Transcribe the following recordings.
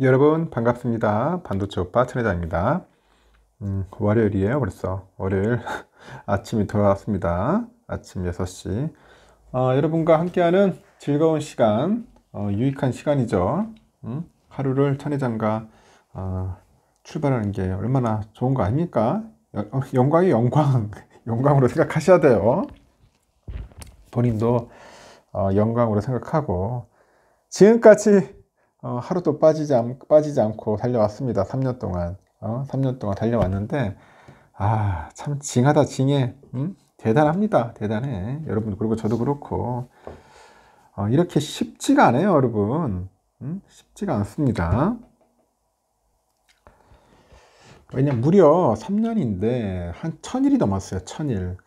여러분 반갑습니다. 반도체 오빠 천혜자입니다. 월요일이에요. 벌써 월요일 아침이 돌아왔습니다. 아침 6시. 여러분과 함께하는 즐거운 시간, 유익한 시간이죠. 하루를 천혜장과 출발하는 게 얼마나 좋은 거 아닙니까? 영광이 영광, 영광으로 생각하셔야 돼요. 본인도 영광으로 생각하고 지금까지 하루도 빠지지 않고 달려왔습니다. 3년 동안. 3년 동안 달려왔는데, 참 징하다, 징해. 대단합니다. 대단해. 여러분, 그리고 저도 그렇고. 이렇게 쉽지가 않아요, 여러분. 쉽지가 않습니다. 왜냐면 무려 3년인데, 한 1000일이 넘었어요, 1000일.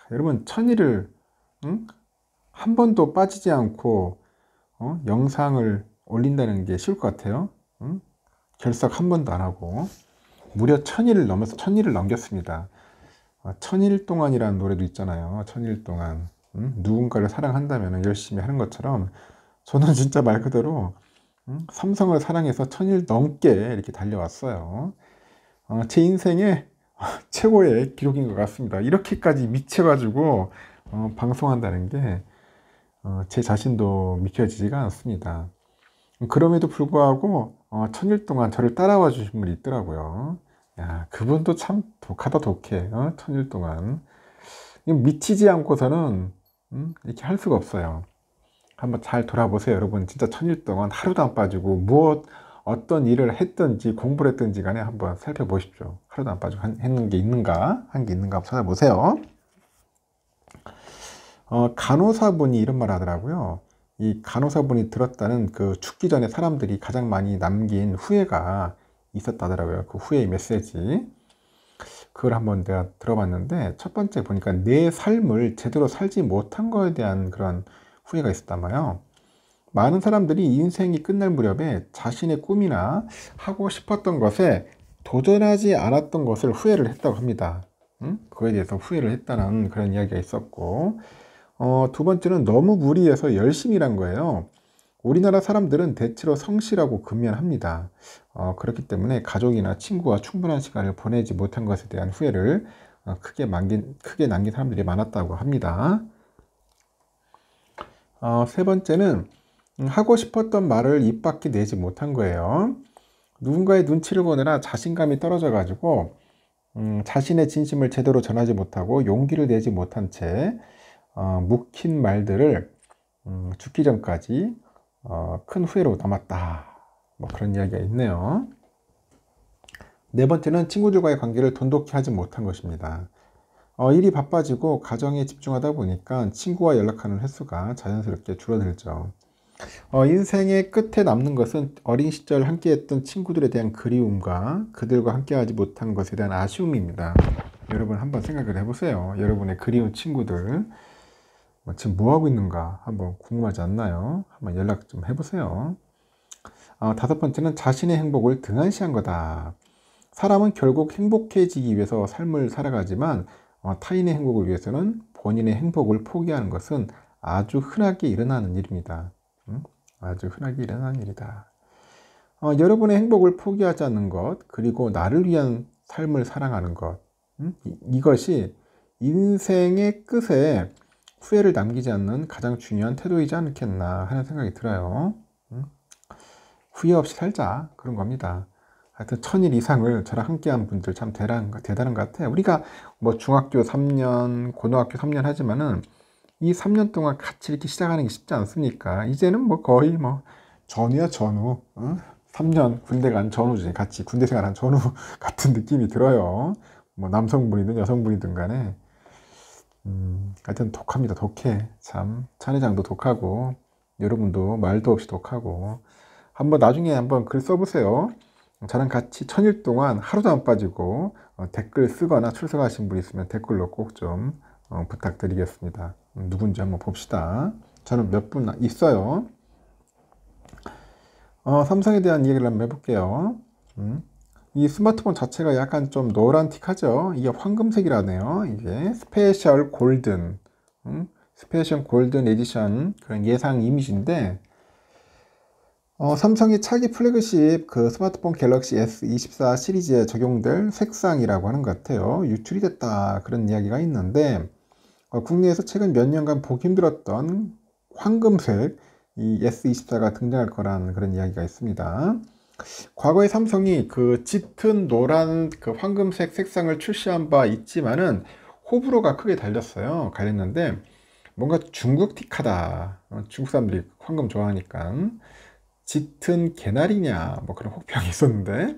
여러분, 1000일을, 한 번도 빠지지 않고, 영상을 올린다는 게 쉬울 것 같아요. 결석 한 번도 안 하고 무려 1000일을 넘어서 1000일을 넘겼습니다. 1000일 동안이라는 노래도 있잖아요. 1000일 동안 누군가를 사랑한다면 열심히 하는 것처럼 저는 진짜 말 그대로 삼성을 사랑해서 1000일 넘게 이렇게 달려왔어요. 제 인생의 최고의 기록인 것 같습니다. 이렇게까지 미쳐가지고 방송한다는 게 제 자신도 믿겨지지가 않습니다. 그럼에도 불구하고 1000일 동안 저를 따라와 주신 분이 있더라고요. 야, 그분도 참 독하다 독해. 1000일 동안 미치지 않고서는 이렇게 할 수가 없어요. 한번 잘 돌아보세요, 여러분. 진짜 1000일 동안 하루도 안 빠지고 어떤 일을 했든지 공부를 했든지 간에 한번 살펴보십시오. 하루도 안 빠지고 했는 게 있는가, 한 게 있는가 한번 찾아보세요. 간호사분이 이런 말 하더라고요. 이 간호사분이 들었다는 그 죽기 전에 사람들이 가장 많이 남긴 후회가 있었다더라고요. 그 후회의 메시지. 그걸 한번 내가 들어봤는데, 첫 번째 보니까 내 삶을 제대로 살지 못한 거에 대한 그런 후회가 있었단 말이에요. 많은 사람들이 인생이 끝날 무렵에 자신의 꿈이나 하고 싶었던 것에 도전하지 않았던 것을 후회를 했다고 합니다. 그거에 대해서 후회를 했다는 그런 이야기가 있었고, 두 번째는 너무 무리해서 열심히 일한 거예요. 우리나라 사람들은 대체로 성실하고 근면합니다. 그렇기 때문에 가족이나 친구와 충분한 시간을 보내지 못한 것에 대한 후회를 크게 남긴 사람들이 많았다고 합니다. 세 번째는 하고 싶었던 말을 입 밖에 내지 못한 거예요. 누군가의 눈치를 보느라 자신감이 떨어져 가지고 자신의 진심을 제대로 전하지 못하고 용기를 내지 못한 채 묵힌 말들을 죽기 전까지 큰 후회로 남았다. 뭐 그런 이야기가 있네요. 네 번째는 친구들과의 관계를 돈독히 하지 못한 것입니다. 일이 바빠지고 가정에 집중하다 보니까 친구와 연락하는 횟수가 자연스럽게 줄어들죠. 인생의 끝에 남는 것은 어린 시절 함께했던 친구들에 대한 그리움과 그들과 함께하지 못한 것에 대한 아쉬움입니다. 여러분 한번 생각을 해보세요. 여러분의 그리운 친구들 지금 뭐하고 있는가 한번 궁금하지 않나요? 한번 연락 좀 해보세요. 다섯 번째는 자신의 행복을 등한시한 거다. 사람은 결국 행복해지기 위해서 삶을 살아가지만 타인의 행복을 위해서는 본인의 행복을 포기하는 것은 아주 흔하게 일어나는 일입니다. 아주 흔하게 일어나는 일이다. 여러분의 행복을 포기하지 않는 것, 그리고 나를 위한 삶을 사랑하는 것, 이것이 인생의 끝에 후회를 남기지 않는 가장 중요한 태도이지 않겠나 하는 생각이 들어요. 후회 없이 살자 그런 겁니다. 하여튼 1000일 이상을 저랑 함께한 분들 참 대단한 것 같아요. 우리가 뭐 중학교 3년, 고등학교 3년 하지만은 이 3년 동안 같이 이렇게 시작하는 게 쉽지 않습니까? 이제는 뭐 거의 뭐 전우야 전우. 3년 군대 간 전우지. 같이 군대 생활한 전우 같은 느낌이 들어요. 뭐 남성분이든 여성분이든 간에. 하여튼 독합니다. 독해. 참 찬회장도 독하고 여러분도 말도 없이 독하고 한번 나중에 한번 글 써보세요. 저랑 같이 1000일 동안 하루도 안 빠지고 댓글 쓰거나 출석하신 분 있으면 댓글로 꼭 좀 부탁드리겠습니다. 누군지 한번 봅시다. 저는 몇 분 있어요. 삼성에 대한 얘기를 한번 해볼게요. 이 스마트폰 자체가 약간 좀 노란틱하죠. 이게 황금색이라네요. 이게 스페셜 골든, 스페셜 골든 에디션 그런 예상 이미지인데 삼성이 차기 플래그십 그 스마트폰 갤럭시 S24 시리즈에 적용될 색상이라고 하는 것 같아요. 유출이 됐다 그런 이야기가 있는데 국내에서 최근 몇 년간 보기 힘들었던 황금색 이 S24가 등장할 거라는 그런 이야기가 있습니다. 과거에 삼성이 그 짙은 노란 그 황금색 색상을 출시한 바 있지만은 호불호가 크게 달렸는데 뭔가 중국틱하다. 중국 사람들이 황금 좋아하니까 짙은 개나리냐 뭐 그런 혹평이 있었는데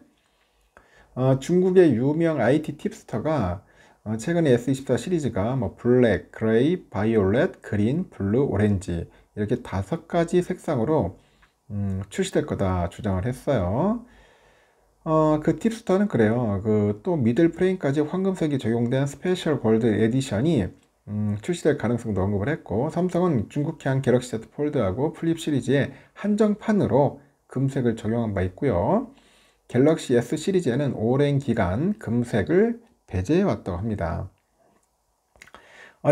중국의 유명 IT 팁스터가 최근에 S24 시리즈가 뭐 블랙, 그레이, 바이올렛, 그린, 블루, 오렌지 이렇게 5가지 색상으로 출시될 거다 주장을 했어요. 그 팁스터는 그래요. 그 또 미들 프레임까지 황금색이 적용된 스페셜 골드 에디션이 출시될 가능성도 언급을 했고, 삼성은 중국향 갤럭시 Z 폴드하고 플립 시리즈에 한정판으로 금색을 적용한 바 있고요. 갤럭시 S 시리즈에는 오랜 기간 금색을 배제해 왔다고 합니다.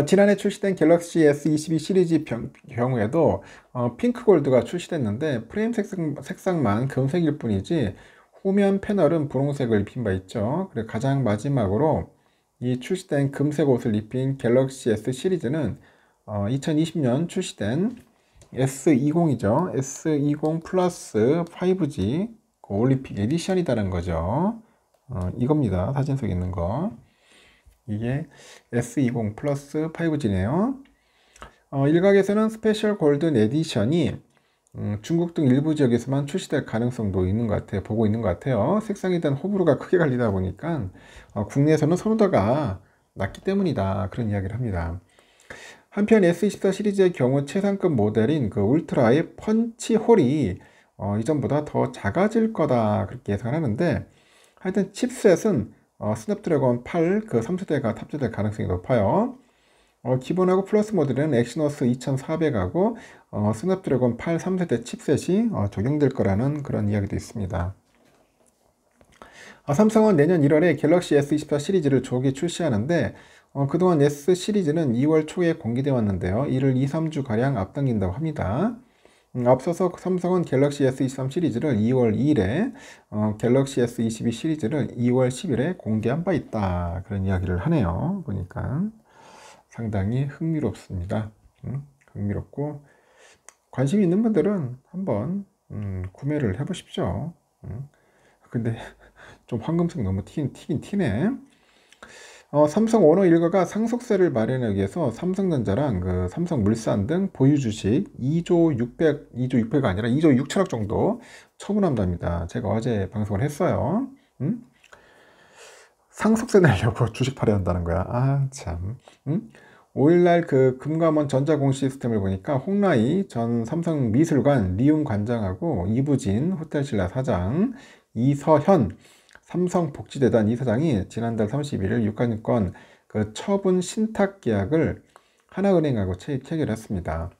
지난해 출시된 갤럭시 S22 시리즈 경우에도 핑크 골드가 출시됐는데 프레임 색상만 금색일 뿐이지 후면 패널은 분홍색을 입힌 바 있죠. 그리고 가장 마지막으로 이 출시된 금색 옷을 입힌 갤럭시 S 시리즈는 2020년 출시된 S20이죠. S20 플러스 5G 그 올림픽 에디션이라는 거죠. 이겁니다. 사진 속에 있는 거. 이게 S20 플러스 5G네요. 일각에서는 스페셜 골든 에디션이 중국 등 일부 지역에서만 출시될 가능성도 있는 것 같아요. 보고 있는 것 같아요. 색상에 대한 호불호가 크게 갈리다 보니까 국내에서는 선호도가 낮기 때문이다. 그런 이야기를 합니다. 한편 S24 시리즈의 경우 최상급 모델인 그 울트라의 펀치 홀이 이전보다 더 작아질 거다 그렇게 예상을 하는데, 하여튼 칩셋은 스냅드래곤 8 그 3세대가 탑재될 가능성이 높아요. 기본하고 플러스 모델은 엑시노스 2400하고 스냅드래곤 8 3세대 칩셋이 적용될 거라는 그런 이야기도 있습니다. 삼성은 내년 1월에 갤럭시 S24 시리즈를 조기 출시하는데 그동안 S 시리즈는 2월 초에 공개되어 왔는데요. 이를 2, 3주가량 앞당긴다고 합니다. 앞서서 삼성은 갤럭시 S23 시리즈를 2월 2일에 갤럭시 S22 시리즈를 2월 10일에 공개한 바 있다. 그런 이야기를 하네요. 보니까 상당히 흥미롭습니다. 흥미롭고 관심 있는 분들은 한번 구매를 해보십시오. 근데 좀 황금색 너무 튀긴 튀네. 삼성 오너 일가가 상속세를 마련하기 위해서 삼성전자랑 그 삼성물산 등 보유 주식 2조 600가 아니라 2조 6천억 정도 처분한답니다. 제가 어제 방송을 했어요. 상속세 내려고 주식 팔아야 한다는 거야. 아, 참. 5일날 그 금감원 전자공 시스템을 보니까 홍라희 전 삼성미술관 리움 관장하고 이부진 호텔신라 사장, 이서현 삼성복지재단 이사장이 지난달 31일 유가증권 그 처분 신탁 계약을 하나은행하고 체결했습니다.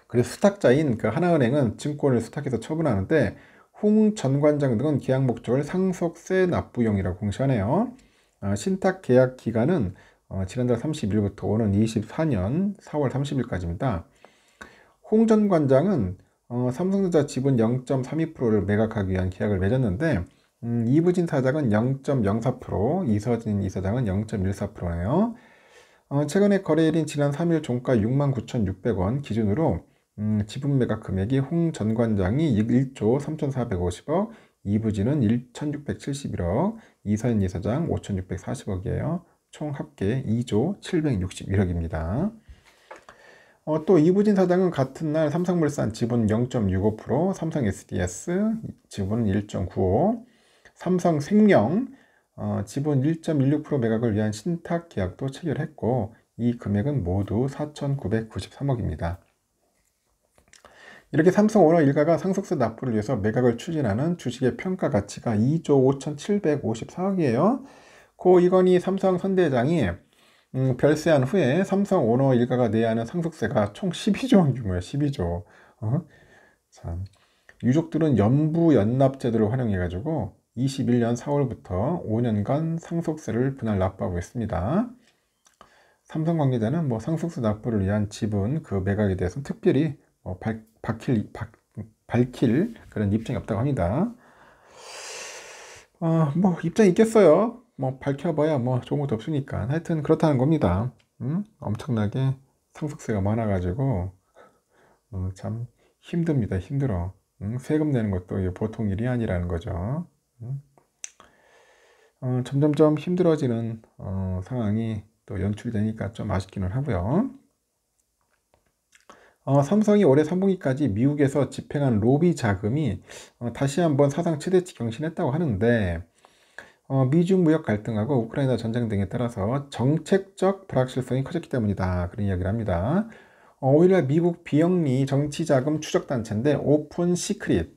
그래서 수탁자인 그 하나은행은 증권을 수탁해서 처분하는데 홍 전 관장 등은 계약 목적을 상속세 납부용이라고 공시하네요. 신탁 계약 기간은 지난달 30일부터 오는 24년 4월 30일까지입니다. 홍 전 관장은 삼성전자 지분 0.32%를 매각하기 위한 계약을 맺었는데 이부진 사장은 0.04%, 이서진 이사장은 0.14%네요. 최근에 거래일인 지난 3일 종가 69,600원 기준으로 지분 매각 금액이 홍 전 관장이 1조 3,450억, 이부진은 1,671억, 이서진 이사장 5,640억이에요. 총 합계 2조 761억입니다. 또 이부진 사장은 같은 날 삼성물산 지분 0.65%, 삼성 SDS 지분 1.95%, 삼성생명 지분 1.16% 매각을 위한 신탁 계약도 체결했고 이 금액은 모두 4,993억입니다. 이렇게 삼성 오너 일가가 상속세 납부를 위해서 매각을 추진하는 주식의 평가 가치가 2조 5,754억이에요. 고 이건희 삼성 선대장이 별세한 후에 삼성 오너 일가가 내야 하는 상속세가 총 12조 원 규모예요. 12조. 참. 유족들은 연부 연납 제도를 활용해 가지고 21년 4월부터 5년간 상속세를 분할 납부하고 있습니다. 삼성 관계자는 상속세 납부를 위한 지분 그 매각에 대해서 특별히 밝힐 밝힐 그런 입장이 없다고 합니다. 뭐 입장이 있겠어요. 뭐 밝혀봐야 뭐 좋은 것도 없으니까. 하여튼 그렇다는 겁니다. 엄청나게 상속세가 많아가지고 참 힘듭니다. 힘들어. 세금 내는 것도 이게 보통 일이 아니라는 거죠. 점점점 힘들어지는 상황이 또 연출되니까 좀 아쉽기는 하고요. 삼성이 올해 3분기까지 미국에서 집행한 로비 자금이 다시 한번 사상 최대치 경신했다고 하는데, 미중 무역 갈등하고 우크라이나 전쟁 등에 따라서 정책적 불확실성이 커졌기 때문이다, 그런 이야기를 합니다. 5일날 미국 비영리 정치자금 추적단체인데 오픈 시크릿,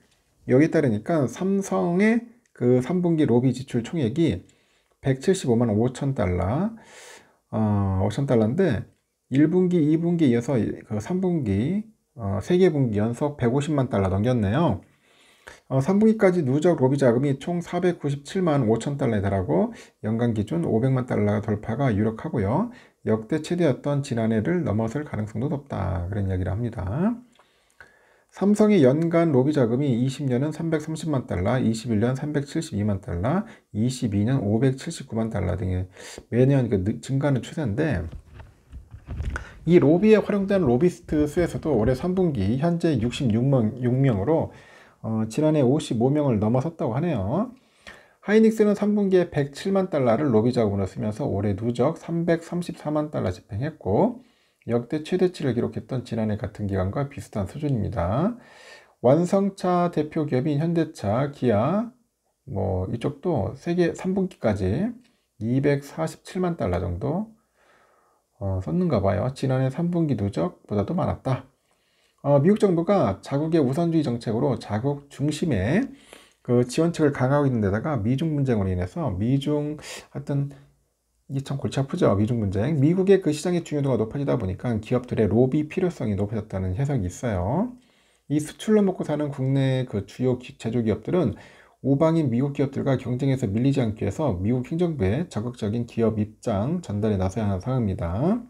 여기에 따르니까 삼성의 그 3분기 로비 지출 총액이 175만 5천 달러, 5천 달러인데 1분기, 2분기에 이어서 그 3분기, 3개 분기 연속 150만 달러 넘겼네요. 3분기까지 누적 로비 자금이 총 497만 5천 달러에 달하고 연간 기준 500만 달러 돌파가 유력하고요. 역대 최대였던 지난해를 넘어설 가능성도 높다, 그런 이야기를 합니다. 삼성의 연간 로비 자금이 20년은 330만 달러, 21년 372만 달러, 22년 579만 달러 등의 매년 증가하는 추세인데, 이 로비에 활용된 로비스트 수에서도 올해 3분기 현재 66명으로 지난해 55명을 넘어섰다고 하네요. 하이닉스는 3분기에 107만 달러를 로비 자금으로 쓰면서 올해 누적 334만 달러 집행했고, 역대 최대치를 기록했던 지난해 같은 기간과 비슷한 수준입니다. 완성차 대표 기업인 현대차, 기아, 뭐 이쪽도 세계 3분기까지 247만 달러 정도 썼는가 봐요. 지난해 3분기 누적보다도 많았다. 미국 정부가 자국의 우선주의 정책으로 자국 중심의 그 지원책을 강화하고 있는 데다가 미중 분쟁으로 인해서 하여튼 이게 참 골치 아프죠. 미중 분쟁. 미국의 그 시장의 중요도가 높아지다 보니까 기업들의 로비 필요성이 높아졌다는 해석이 있어요. 이 수출로 먹고 사는 국내 그 주요 제조기업들은 우방인 미국 기업들과 경쟁에서 밀리지 않기 위해서 미국 행정부에 적극적인 기업 입장 전달에 나서야 하는 상황입니다.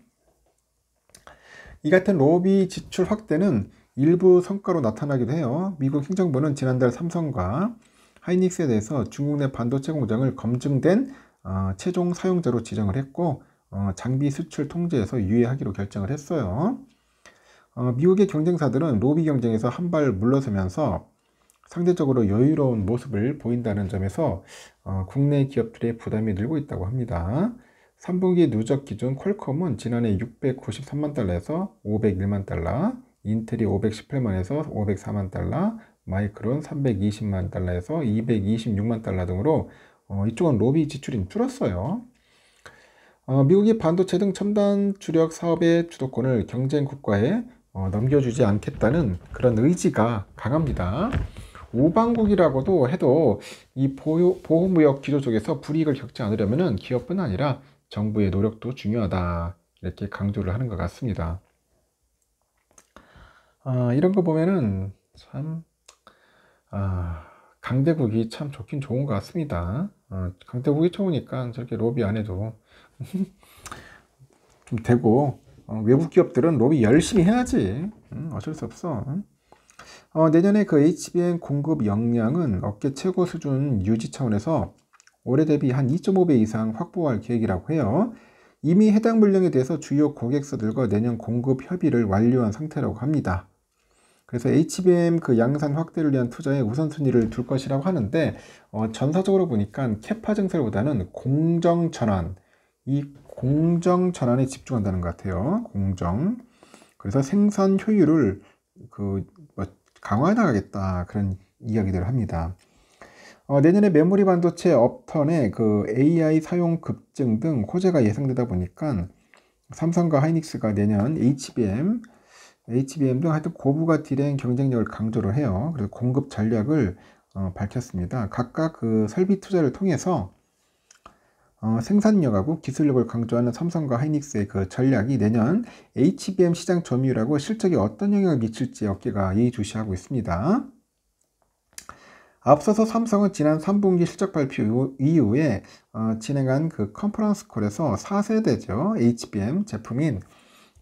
이 같은 로비 지출 확대는 일부 성과로 나타나기도 해요. 미국 행정부는 지난달 삼성과 하이닉스에 대해서 중국 내 반도체 공장을 검증된 최종 사용자로 지정을 했고, 장비 수출 통제에서 유예하기로 결정을 했어요. 미국의 경쟁사들은 로비 경쟁에서 한 발 물러서면서 상대적으로 여유로운 모습을 보인다는 점에서 국내 기업들의 부담이 늘고 있다고 합니다. 3분기 누적 기준 퀄컴은 지난해 693만 달러에서 501만 달러, 인텔이 518만에서 504만 달러, 마이크론 320만 달러에서 226만 달러 등으로 이쪽은 로비 지출이 줄었어요. 미국이 반도체 등 첨단 주력 사업의 주도권을 경쟁 국가에 넘겨주지 않겠다는 그런 의지가 강합니다. 우방국이라고도 해도 이 보호무역 기조 쪽에서 불이익을 겪지 않으려면 기업뿐 아니라 정부의 노력도 중요하다, 이렇게 강조를 하는 것 같습니다. 이런 거 보면은 참 강대국이 참 좋긴 좋은 것 같습니다. 강대국이 좋으니까 저렇게 로비 안 해도 좀 되고, 외국 기업들은 로비 열심히 해야지. 어쩔 수 없어. 내년에 그 HBM 공급 역량은 업계 최고 수준 유지 차원에서 올해 대비 한 2.5배 이상 확보할 계획이라고 해요. 이미 해당 물량에 대해서 주요 고객사들과 내년 공급 협의를 완료한 상태라고 합니다. 그래서 HBM 그 양산 확대를 위한 투자에 우선순위를 둘 것이라고 하는데, 전사적으로 보니까 캐파 증설보다는 공정 전환, 이 공정 전환에 집중한다는 것 같아요. 공정. 그래서 생산 효율을 강화해 나가겠다, 그런 이야기들을 합니다. 내년에 메모리 반도체 업턴의 그 AI 사용 급증 등 호재가 예상되다 보니까 삼성과 하이닉스가 내년 HBM 등 하여튼 고부가 디램 경쟁력을 강조를 해요. 그래서 공급 전략을 밝혔습니다. 각각 그 설비 투자를 통해서 생산력하고 기술력을 강조하는 삼성과 하이닉스의 그 전략이 내년 HBM 시장 점유율하고 실적에 어떤 영향을 미칠지 업계가 예의주시하고 있습니다. 앞서서 삼성은 지난 3분기 실적 발표 이후에 진행한 그 컨퍼런스 콜에서 4세대죠. HBM 제품인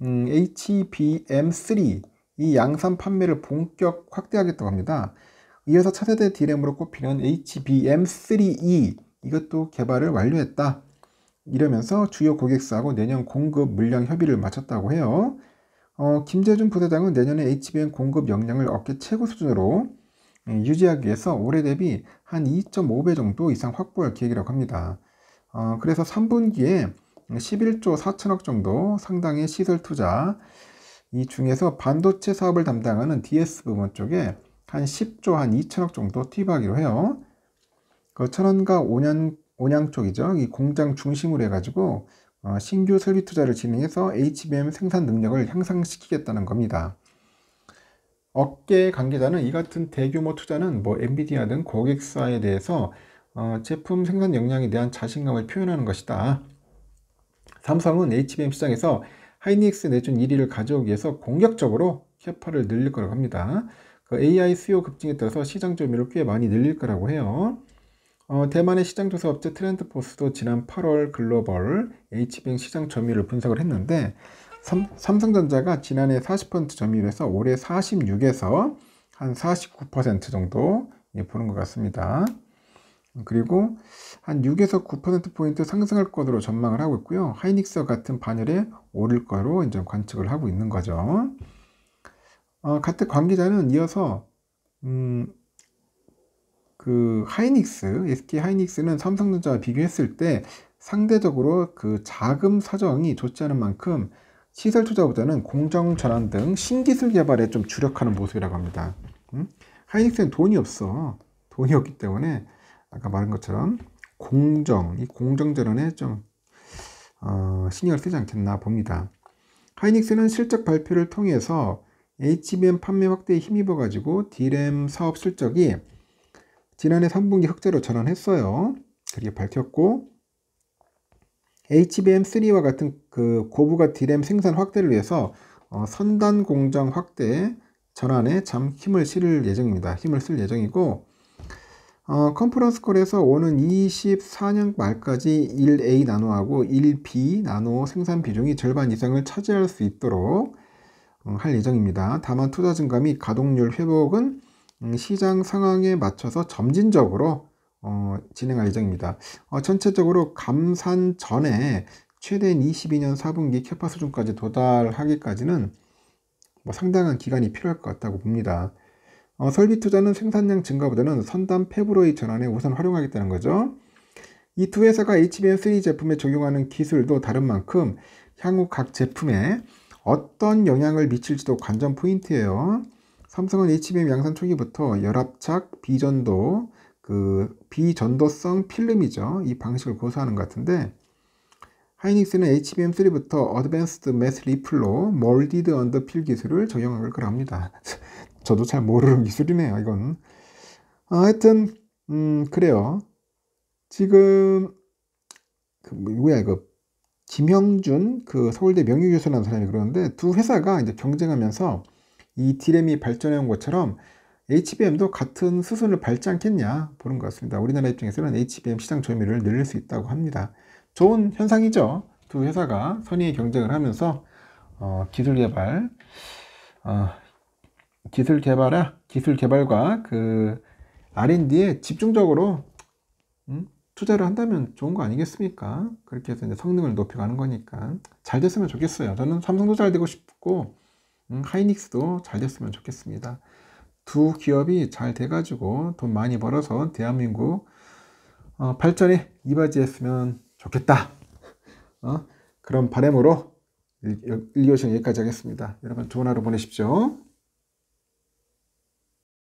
HBM3 이 양산 판매를 본격 확대하겠다고 합니다. 이어서 차세대 D램으로 꼽히는 HBM3E 이것도 개발을 완료했다. 이러면서 주요 고객사하고 내년 공급 물량 협의를 마쳤다고 해요. 김재준 부사장은 내년에 HBM 공급 역량을 업계 최고 수준으로 유지하기 위해서 올해 대비 한 2.5배 정도 이상 확보할 계획이라고 합니다. 그래서 3분기에 11조 4천억 정도 상당의 시설 투자, 이 중에서 반도체 사업을 담당하는 DS 부문 쪽에 한 10조 한 2천억 정도 투입하기로 해요. 그 천안과 온양 쪽이죠. 이 공장 중심으로 해가지고 신규 설비 투자를 진행해서 HBM 생산 능력을 향상시키겠다는 겁니다. 업계 관계자는 이 같은 대규모 투자는 엔비디아 등 고객사에 대해서 제품 생산 역량에 대한 자신감을 표현하는 것이다. 삼성은 HBM 시장에서 하이닉스 내준 1위를 가져오기 위해서 공격적으로 캐파를 늘릴 거라고 합니다. 그 AI 수요 급증에 따라서 시장 점유율을 꽤 많이 늘릴 거라고 해요. 대만의 시장조사 업체 트렌드포스도 지난 8월 글로벌 HBM 시장 점유율을 분석을 했는데 삼성전자가 지난해 40% 점유율에서 올해 46에서 한 49% 정도 보는 것 같습니다. 그리고 한 6에서 9%포인트 상승할 것으로 전망을 하고 있고요. 하이닉스와 같은 반열에 오를 거로 이제 관측을 하고 있는 거죠. 같은 관계자는 이어서 그 하이닉스, SK 하이닉스는 삼성전자와 비교했을 때 상대적으로 그 자금 사정이 좋지 않은 만큼 시설 투자보다는 공정 전환 등 신기술 개발에 좀 주력하는 모습이라고 합니다. 하이닉스는 돈이 없어. 돈이 없기 때문에 아까 말한 것처럼 이 공정 전환에 좀 신경을 쓰지 않겠나 봅니다. 하이닉스는 실적 발표를 통해서 HBM 판매 확대에 힘입어 가지고 D램 사업 실적이 지난해 3분기 흑자로 전환했어요. 그렇게 밝혔고 HBM3와 같은 그 고부가 D램 생산 확대를 위해서 선단 공장 확대 전환에 참 힘을 쓸 예정이고 컨퍼런스 콜에서 오는 24년 말까지 1A 나노하고 1B 나노 생산 비중이 절반 이상을 차지할 수 있도록 할 예정입니다. 다만 투자 증가 및 가동률 회복은 시장 상황에 맞춰서 점진적으로 진행할 예정입니다. 전체적으로 감산 전에 최대인 22년 4분기 캐파 수준까지 도달하기까지는 상당한 기간이 필요할 것 같다고 봅니다. 설비 투자는 생산량 증가보다는 선단 팹으로의 전환에 우선 활용하겠다는 거죠. 이 두 회사가 HBM3 제품에 적용하는 기술도 다른 만큼 향후 각 제품에 어떤 영향을 미칠지도 관전 포인트예요. 삼성은 HBM 양산 초기부터 열압착, 비전도성 필름이죠. 이 방식을 고수하는 것 같은데 하이닉스는 HBM3부터 어드밴스드 매스 리플로 몰디드 언더필 기술을 적용할 거랍니다. 저도 잘 모르는 기술이네요, 이건. 하여튼 그래요. 지금 김형준 서울대 명譽교수라는 사람이 그러는데 두 회사가 이제 경쟁하면서 이 D램이 발전해 온 것처럼 HBM도 같은 수순을 밟지 않겠냐 보는 것 같습니다. 우리나라 입장에서는 HBM 시장 점유율을 늘릴 수 있다고 합니다. 좋은 현상이죠. 두 회사가 선의의 경쟁을 하면서 기술 개발과 그 R&D에 집중적으로 투자를 한다면 좋은 거 아니겠습니까? 그렇게 해서 이제 성능을 높여가는 거니까 잘 됐으면 좋겠어요. 저는 삼성도 잘 되고 싶고 하이닉스도 잘 됐으면 좋겠습니다. 두 기업이 잘 돼가지고 돈 많이 벌어서 대한민국 발전에 이바지했으면 좋겠다. 그런 바람으로 1교시는 여기까지 하겠습니다. 여러분 좋은 하루 보내십시오.